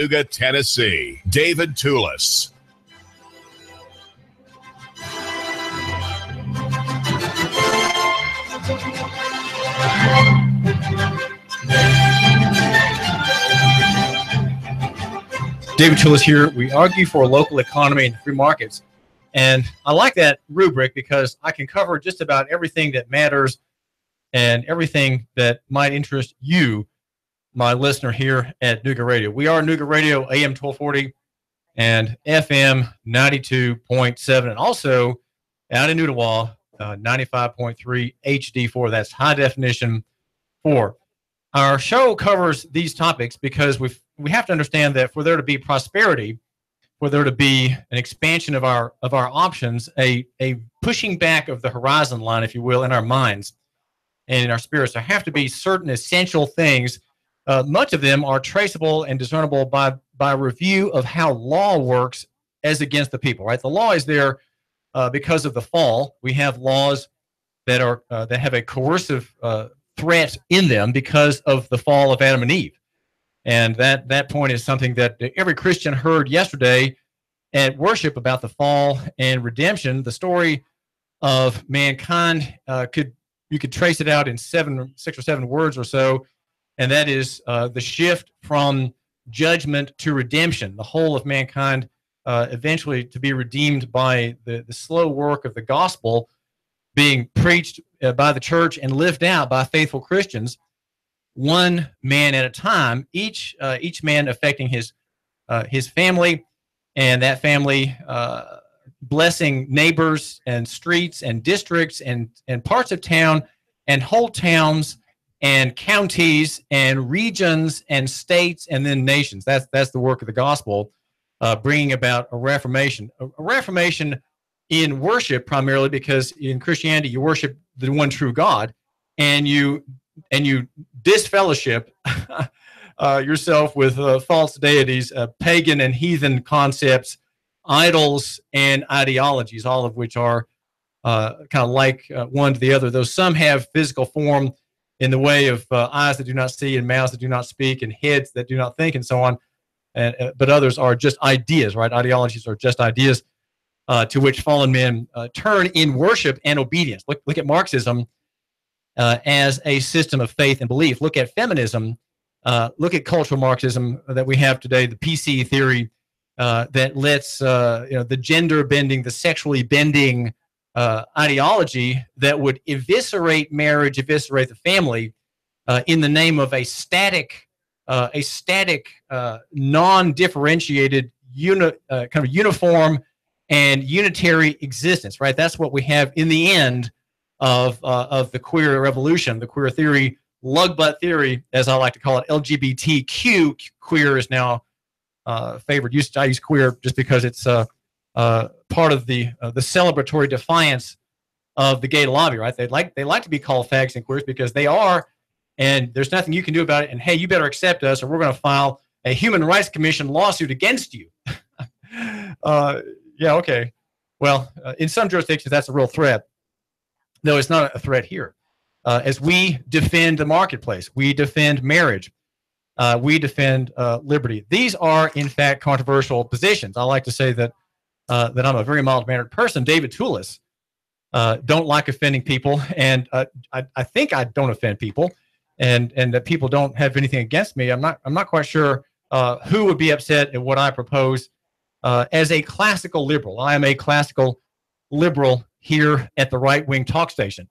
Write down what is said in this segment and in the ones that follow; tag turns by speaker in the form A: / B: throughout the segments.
A: Chattanooga, Tennessee, David Tulis.
B: David Tulis here. We argue for a local economy and free markets. And I like that rubric because I can cover just about everything that matters and everything that might interest you, my listener here at Nooga Radio. We are Nooga Radio, AM 1240 and FM 92.7. And also out in Ottawa, 95.3 HD4. That's high definition 4. Our show covers these topics because we have to understand that for there to be prosperity, for there to be an expansion of our options, a pushing back of the horizon line, if you will, in our minds and in our spirits, there have to be certain essential things. Much of them are traceable and discernible by review of how law works as against the people. Right, the law is there because of the fall. We have laws that are that have a coercive threat in them because of the fall of Adam and Eve. And that point is something that every Christian heard yesterday at worship about the fall and redemption. The story of mankind you could trace it out in 6 or 7 words or so, and that is the shift from judgment to redemption. The whole of mankind eventually to be redeemed by the slow work of the gospel being preached by the church and lived out by faithful Christians, one man at a time, each man affecting his family, and that family blessing neighbors and streets and districts and parts of town and whole towns and counties and regions and states and then nations. That's the work of the gospel, bringing about a reformation. A reformation in worship primarily, because in Christianity you worship the one true God, and you disfellowship yourself with false deities, pagan and heathen concepts, idols, and ideologies, all of which are kind of like one to the other. Though some have physical form in the way of eyes that do not see and mouths that do not speak and heads that do not think and so on, but others are just ideas, right? Ideologies are just ideas to which fallen men turn in worship and obedience. Look at Marxism as a system of faith and belief. Look at feminism. Look at cultural Marxism that we have today, the PC theory that lets the gender bending, the sexually bending ideology that would eviscerate marriage, eviscerate the family in the name of a static, non-differentiated, kind of uniform and unitary existence. Right, that's what we have in the end of the queer revolution, the queer theory, lug butt theory, as I like to call it. LGBTQ queer is now favored. I use queer just because it's part of the celebratory defiance of the gay lobby, right? They like to be called fags and queers because they are, and there's nothing you can do about it. And hey, you better accept us, or we're going to file a Human Rights Commission lawsuit against you. Yeah, okay. Well, in some jurisdictions, that's a real threat. No, it's not a threat here. As we defend the marketplace, we defend marriage, we defend liberty. These are, in fact, controversial positions. I like to say that I'm a very mild-mannered person. David Tulis don't like offending people, and I think I don't offend people, and that people don't have anything against me. I'm not quite sure who would be upset at what I propose as a classical liberal. I am a classical liberal here at the right-wing talk station.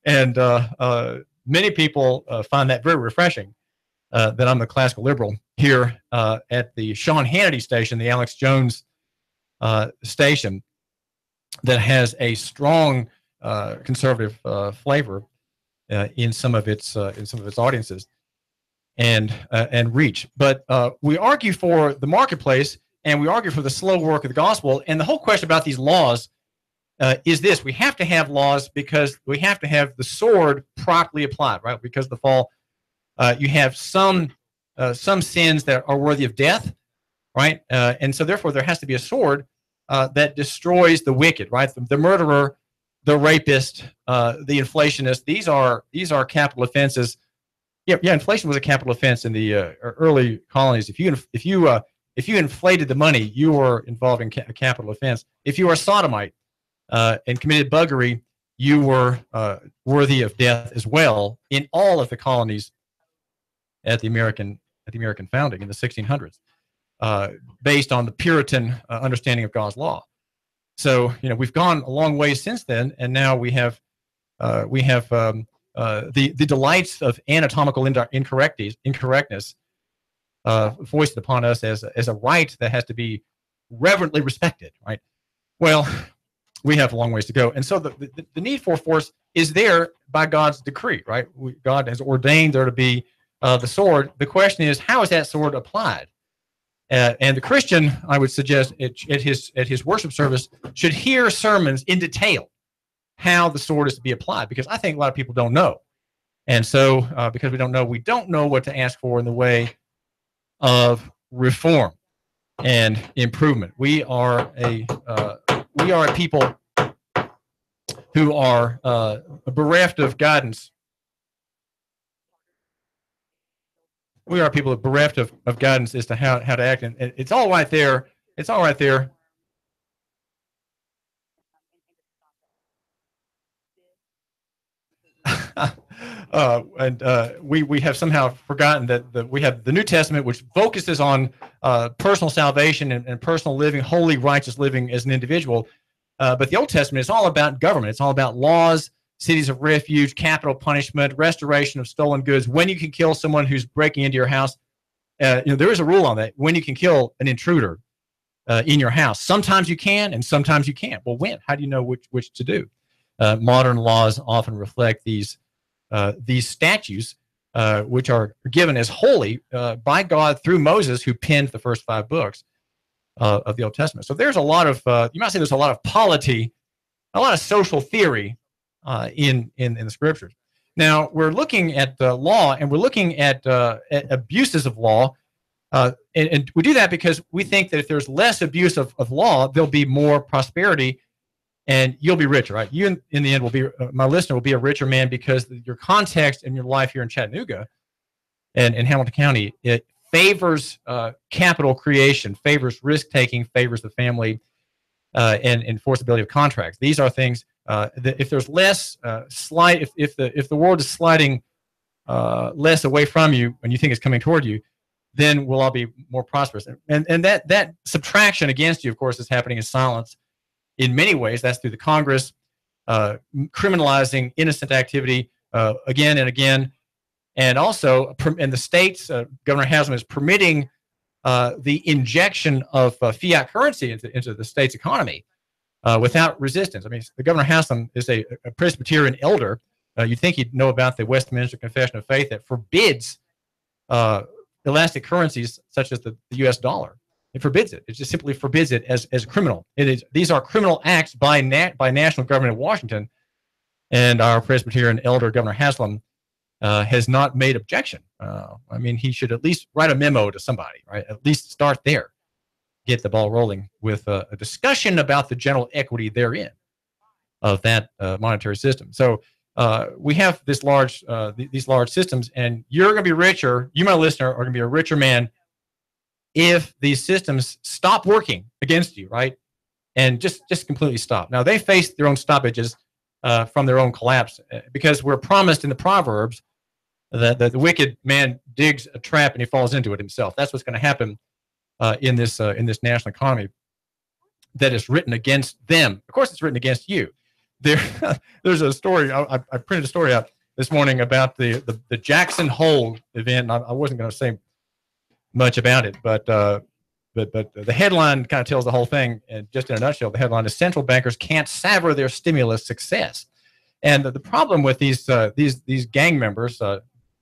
B: And many people find that very refreshing, that I'm a classical liberal here at the Sean Hannity station, the Alex Jones station, that has a strong conservative flavor in some of its audiences and reach. But we argue for the marketplace, and we argue for the slow work of the gospel. And the whole question about these laws is this: we have to have laws because we have to have the sword properly applied, right? Because of the fall, you have some sins that are worthy of death, right? And so therefore there has to be a sword that destroys the wicked, right? The murderer, the rapist, the inflationist. These are capital offenses Yeah. Inflation was a capital offense in the early colonies. If you inflated the money, you were involved in a capital offense. If you were a sodomite and committed buggery, you were worthy of death as well in all of the colonies at the American founding in the 1600s, based on the Puritan understanding of God's law. So we've gone a long way since then, and now we have the delights of anatomical incorrectness foisted upon us as a right that has to be reverently respected. Right. Well, we have a long ways to go, and so the need for force is there by God's decree. Right. God has ordained there to be the sword. The question is, how is that sword applied? And the Christian, I would suggest, at his worship service, should hear sermons in detail how the sword is to be applied, because I think a lot of people don't know. And so, because we don't know what to ask for in the way of reform and improvement. We are a people who are bereft of guidance. We are people bereft of guidance as to how to act, and it's all right there. It's all right there. We have somehow forgotten that we have the New Testament, which focuses on personal salvation and personal living, holy, righteous living as an individual. But the Old Testament is all about government. It's all about laws, cities of refuge, capital punishment, restoration of stolen goods. When you can kill someone who's breaking into your house, there is a rule on that. When you can kill an intruder in your house, sometimes you can, and sometimes you can't. Well, when? How do you know which to do? Modern laws often reflect these statutes, which are given as holy by God through Moses, who penned the first 5 books of the Old Testament. So there's a lot of, you might say there's a lot of polity, a lot of social theory in the scriptures. Now, we're looking at the law, and we're looking at abuses of law. And we do that because we think that if there's less abuse of law, there'll be more prosperity, and you'll be richer, right? You, in the end, will be, my listener will be a richer man, because your context in your life here in Chattanooga and in Hamilton County, it favors capital creation, favors risk-taking, favors the family, and enforceability of contracts. These are things that if there's less if the world is sliding less away from you and you think it's coming toward you, then we'll all be more prosperous. And that subtraction against you, of course, is happening in silence in many ways. That's through the Congress criminalizing innocent activity again and again. And also in the states, Governor Haslam is permitting the injection of fiat currency into the state's economy without resistance. I mean, the Governor Haslam is a Presbyterian elder. You'd think he'd know about the Westminster Confession of Faith that forbids elastic currencies such as the U.S. dollar. It forbids it. It just simply forbids it as criminal. These are criminal acts by national government of Washington, and our Presbyterian elder, Governor Haslam, has not made objection. I mean, he should at least write a memo to somebody, right? At least start there, get the ball rolling with a discussion about the general equity therein of that monetary system. So we have these large systems, and you're going to be richer. You, my listener, are going to be a richer man if these systems stop working against you, right? And just completely stop. Now, they face their own stoppages from their own collapse, because we're promised in the Proverbs that the wicked man digs a trap and he falls into it himself. That's what's going to happen in this national economy that is written against them. Of course, it's written against you. There's a story. I printed a story out this morning about the Jackson Hole event. I wasn't going to say much about it, but the headline kind of tells the whole thing. And just in a nutshell, the headline is "Central Bankers Can't Savor Their Stimulus Success." And the problem with these gang members,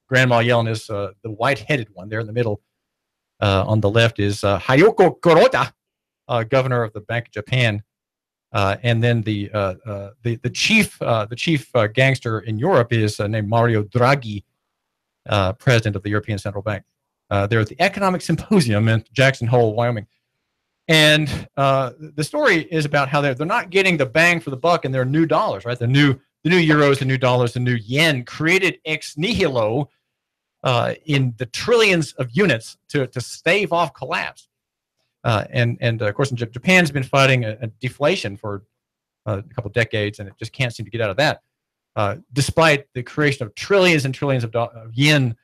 B: Grandma Yellen is the white-headed one there in the middle. On the left is Hayoko Kuroda, governor of the Bank of Japan, and then the chief gangster in Europe is named Mario Draghi, president of the European Central Bank. They're at the Economic Symposium in Jackson Hole, Wyoming, and the story is about how they're not getting the bang for the buck in their new dollars, right? The new euros, the new dollars, the new yen created ex nihilo in the trillions of units to stave off collapse. And of course, Japan's been fighting a deflation for a couple of decades, and it just can't seem to get out of that, despite the creation of trillions and trillions of yen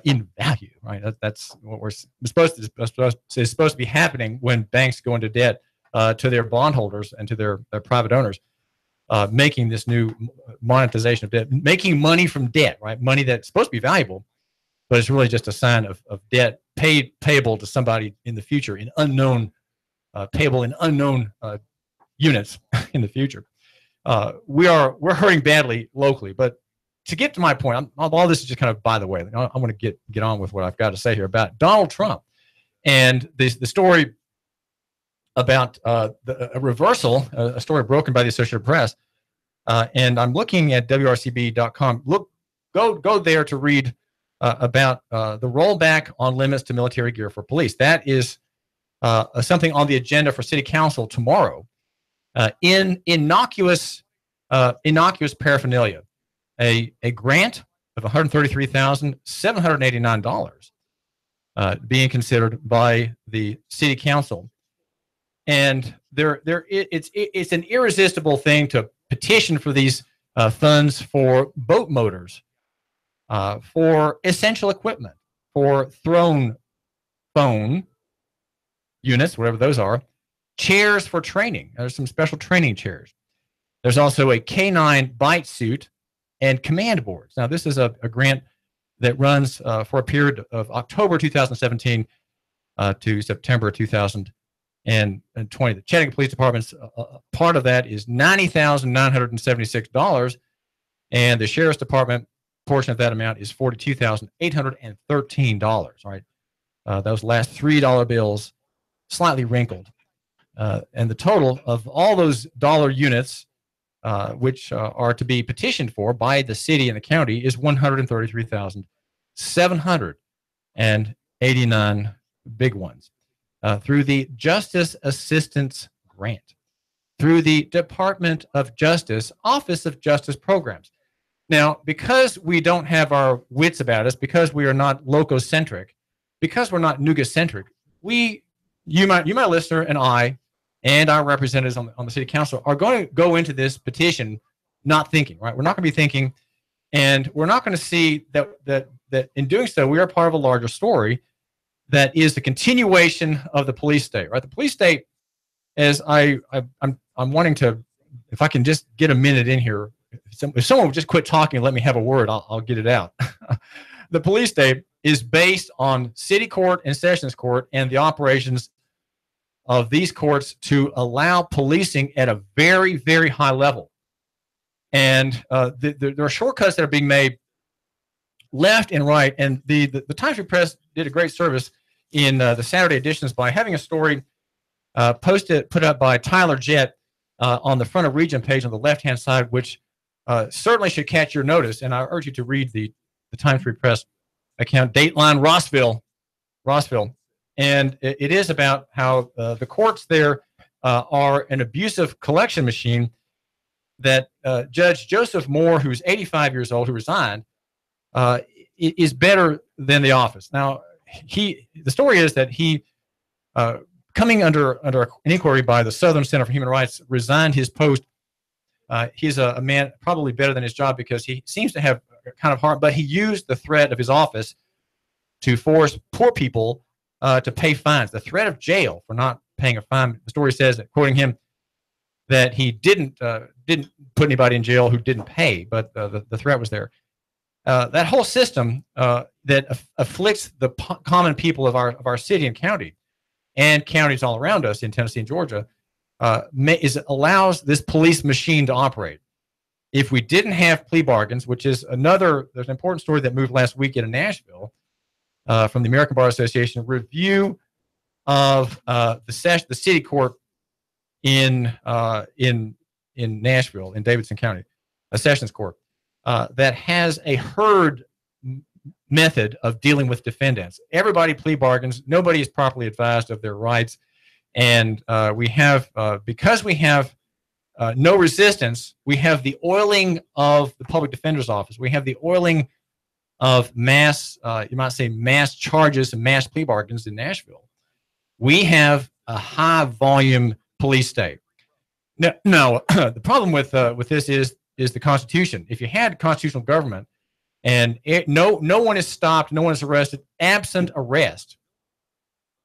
B: in value. Right, that's what we're supposed to be happening when banks go into debt to their bondholders and to their private owners, making this new monetization of debt, making money from debt. Right, money that's supposed to be valuable, but it's really just a sign of debt payable to somebody in the future in unknown, payable in unknown units in the future. We're hurting badly locally. But to get to my point, all this is just kind of by the way. I want to get on with what I've got to say here about Donald Trump and the story about a reversal, a story broken by the Associated Press. And I'm looking at WRCB.com. Go there to read about the rollback on limits to military gear for police. That is something on the agenda for City Council tomorrow. In innocuous paraphernalia, a grant of $133,789 being considered by the City Council, and it's an irresistible thing to petition for these funds for boat motors, for essential equipment, for phone units, whatever those are, chairs for training. There's some special training chairs. There's also a K9 bite suit and command boards. Now, this is a grant that runs for a period of October 2017 to September 2020. The Chattanooga Police Department's part of that is $90,976, and the Sheriff's Department portion of that amount is $42,813. Right, those last $3 bills, slightly wrinkled, and the total of all those dollar units, which are to be petitioned for by the city and the county, is $133,789 big ones, through the Justice Assistance Grant, through the Department of Justice Office of Justice Programs. Now, because we don't have our wits about us, because we are not loco-centric, because we're not Nooga-centric, you, my listener, and I, and our representatives on the City Council are going to go into this petition not thinking. Right, we're not going to be thinking, and we're not going to see that in doing so we are part of a larger story that is the continuation of the police state. Right, the police state, as I'm wanting to, if I can just get a minute in here. If someone would just quit talking and let me have a word, I'll get it out. The police state is based on city court and sessions court and the operations of these courts to allow policing at a very, very high level. And there are shortcuts that are being made left and right. And the Times Free Press did a great service in the Saturday editions by having a story put up by Tyler Jett on the front of Region page on the left-hand side, which certainly should catch your notice, and I urge you to read the Times Free Press account, Dateline Rossville, and it is about how the courts there are an abusive collection machine that Judge Joseph Moore, who's 85 years old, who resigned, is better than the office. Now, the story is that he, coming under an inquiry by the Southern Center for Human Rights, resigned his post. He's a man probably better than his job because he seems to have kind of heart, but he used the threat of his office to force poor people to pay fines, the threat of jail for not paying a fine. The story says, that, quoting him, that he didn't put anybody in jail who didn't pay, but the threat was there. That whole system that afflicts the common people of our city and county, and counties all around us in Tennessee and Georgia, allows this police machine to operate. If we didn't have plea bargains, which is there's an important story that moved last week in Nashville from the American Bar Association, review of the city court in Nashville, in Davidson County, a sessions court that has a herd method of dealing with defendants. Everybody plea bargains. Nobody is properly advised of their rights. And we have, because we have no resistance, we have the oiling of the public defender's office. We have the oiling of mass, you might say mass charges and mass plea bargains in Nashville. We have a high volume police state. No, the problem with this is the Constitution. If you had constitutional government and no one is stopped, no one is arrested, absent arrest,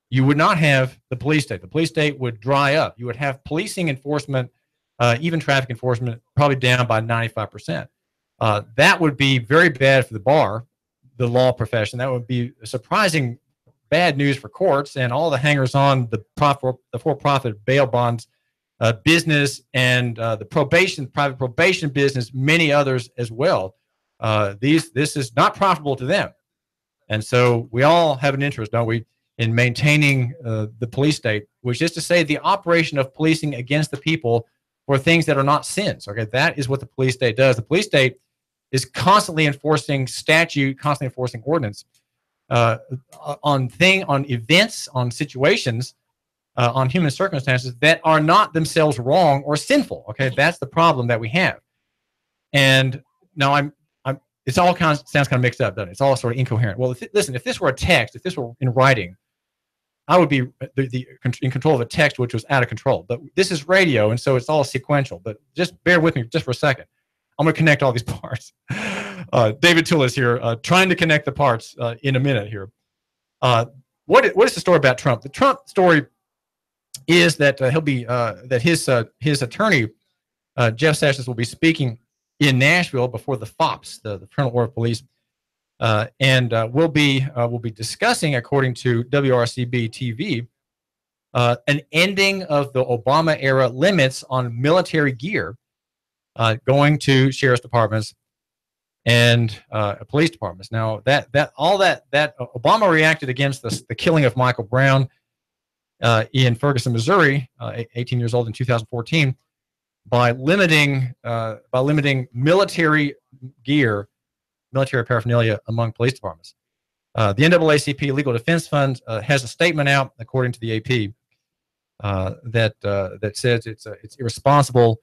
B: you would not have the police state. The police state would dry up. You would have policing enforcement, even traffic enforcement, probably down by 95%. That would be very bad for the bar, the law profession. That would be surprising bad news for courts and all the hangers-on, the for-profit bail bonds business and the private probation business, many others as well. This is not profitable to them. And so we all have an interest, don't we, in maintaining the police state, which is to say the operation of policing against the people for things that are not sins. Okay, that is what the police state does. The police state is constantly enforcing statute, constantly enforcing ordinance on events, on situations, on human circumstances that are not themselves wrong or sinful. Okay, that's the problem that we have. And now it's all sounds kind of mixed up, doesn't it? It's all sort of incoherent. Well, listen, if this were a text, if this were in writing, I would be in control of a text which was out of control. But this is radio, and so it's all sequential. But just bear with me just for a second. I'm going to connect all these parts. David Tulis here, trying to connect the parts in a minute here. What is the story about Trump? The Trump story is that his attorney, Jeff Sessions, will be speaking in Nashville before the FOPs, the Fraternal Order of Police, and we'll be discussing, according to WRCB TV, an ending of the Obama era limits on military gear going to sheriff's departments and police departments. Now that Obama reacted against the killing of Michael Brown in Ferguson, Missouri, 18 years old in 2014, by limiting military gear, military paraphernalia among police departments. The NAACP Legal Defense Fund has a statement out, according to the AP, that says it's irresponsible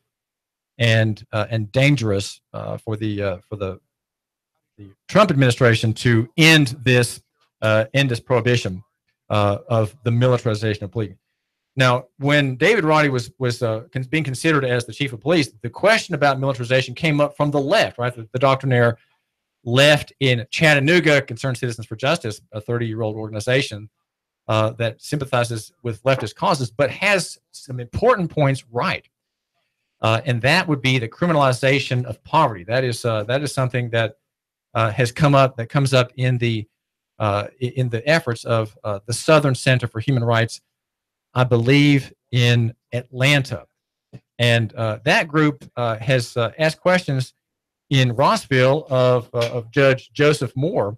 B: and dangerous for the Trump administration to end this prohibition of the militarization of police. Now, when David Roddy was being considered as the chief of police, the question about militarization came up from the left, right? The doctrinaire left in Chattanooga, Concerned Citizens for Justice, a 30-year-old organization that sympathizes with leftist causes, but has some important points right. And that would be the criminalization of poverty. That is something that has come up, that comes up in the efforts of the Southern Center for Human Rights, I believe, in Atlanta. And that group has asked questions in Rossville of Judge Joseph Moore,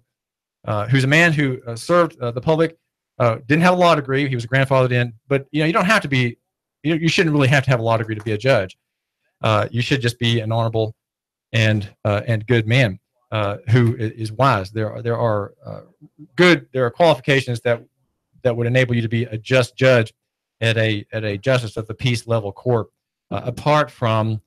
B: who's a man who served the public, didn't have a law degree. He was grandfathered in, but you don't have to be. You shouldn't really have to have a law degree to be a judge. You should just be an honorable and good man who is wise. There are qualifications that would enable you to be a just judge at a justice of the peace level court, apart from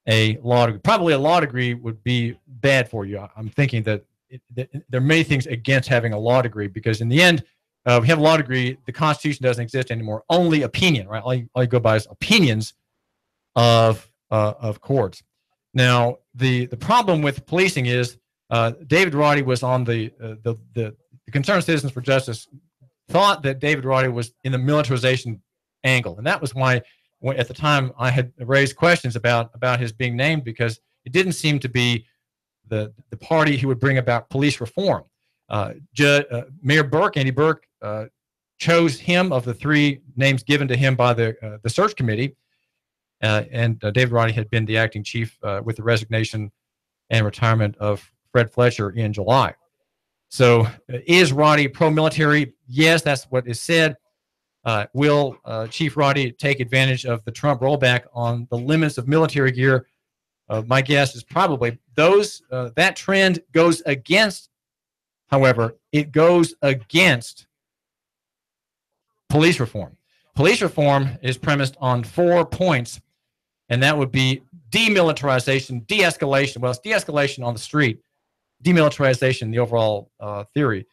B: a law degree. Probably a law degree would be bad for you. I'm thinking that there are many things against having a law degree, because in the end, we have a law degree, the Constitution doesn't exist anymore. Only opinion, right? All you go by is opinions of courts. Now, the problem with policing is David Roddy was on the Concerned Citizens for Justice thought that David Roddy was in the militarization angle, and that was why at the time I had raised questions about his being named, because it didn't seem to be the party who would bring about police reform. Mayor Burke, Andy Burke, chose him of the three names given to him by the search committee, and David Roddy had been the acting chief with the resignation and retirement of Fred Fletcher in July. So is Roddy pro-military? Yes, that's what is said. Will Chief Roddy take advantage of the Trump rollback on the limits of military gear? My guess is probably that trend goes against, however, it goes against police reform. Police reform is premised on 4 points, and that would be demilitarization, de-escalation. Well, it's de-escalation on the street, demilitarization, the overall theory.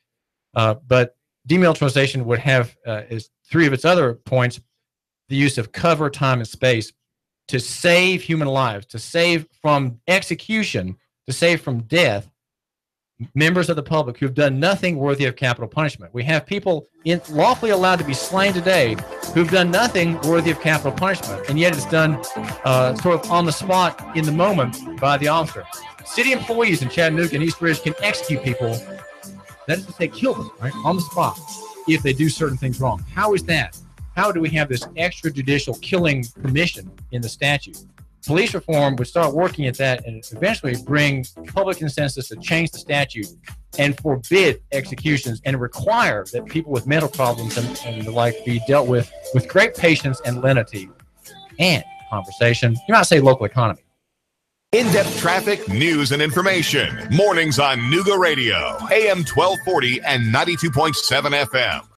B: But demilitarization would have as three of its other points: the use of cover, time, and space to save human lives, to save from execution, to save from death members of the public who've done nothing worthy of capital punishment. We have people lawfully allowed to be slain today who've done nothing worthy of capital punishment, and yet it's done sort of on the spot in the moment by the officer. City employees in Chattanooga and East Ridge can execute people, that is to say, kill them, right, on the spot if they do certain things wrong. How is that? How do we have this extrajudicial killing permission in the statute? Police reform would start working at that and eventually bring public consensus to change the statute and forbid executions and require that people with mental problems and the like be dealt with great patience and lenity and conversation. You might say local economy.
A: In-depth traffic, news, and information. Mornings on Nooga Radio, AM 1240 and 92.7 FM.